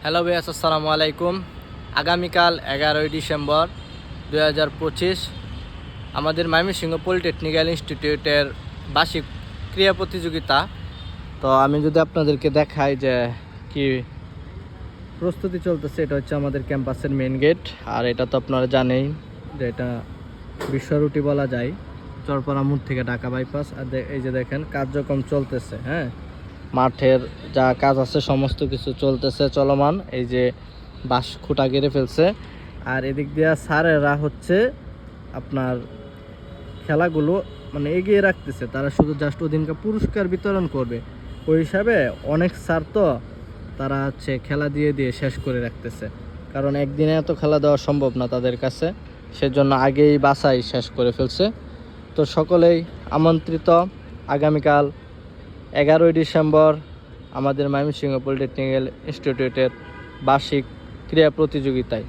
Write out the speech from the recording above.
Hello ভাইয়াস, আসসালামু আলাইকুম। আগামীকাল 11ই ডিসেম্বর 2025 আমাদের ময়মনসিংহ পলিটেকনিক্যাল ইনস্টিটিউটের বার্ষিক ক্রীড়া প্রতিযোগিতা। তো আমি যদি আপনাদেরকে দেখাই যে কি প্রস্তুতি চলতেছে, এটা হচ্ছে আমাদের ক্যাম্পাসের মেন গেট। আর এটা তো আপনারা জানেই যে এটা বিশ্বরুটি বলা যায়, চরপাড়া মোড় থেকে ঢাকা বাইপাস। আর এই যে দেখেন কার্যক্রম চলতেছে, হ্যাঁ, মাঠের যা কাজ আছে সমস্ত কিছু চলতেছে চলমান। এই যে বাঁশ খুঁটা গেড়ে ফেলছে, আর এদিক দিয়ে স্যারেরা হচ্ছে আপনার খেলাগুলো মানে এগিয়ে রাখতেছে। তারা শুধু জাস্ট ওদিনকে পুরস্কার বিতরণ করবে ওই হিসাবে অনেক স্যার তো তারা হচ্ছে খেলা দিয়ে দিয়ে শেষ করে রাখতেছে, কারণ একদিনে এত খেলা দেওয়া সম্ভব না তাদের কাছে, সেজন্য আগেই বাছাই শেষ করে ফেলছে। তো সকলেই আমন্ত্রিত আগামীকাল 11ই ডিসেম্বর আমাদের ময়মনসিংহ পলিটেকনিক্যাল ইনস্টিটিউটের বার্ষিক ক্রীড়া প্রতিযোগিতায়।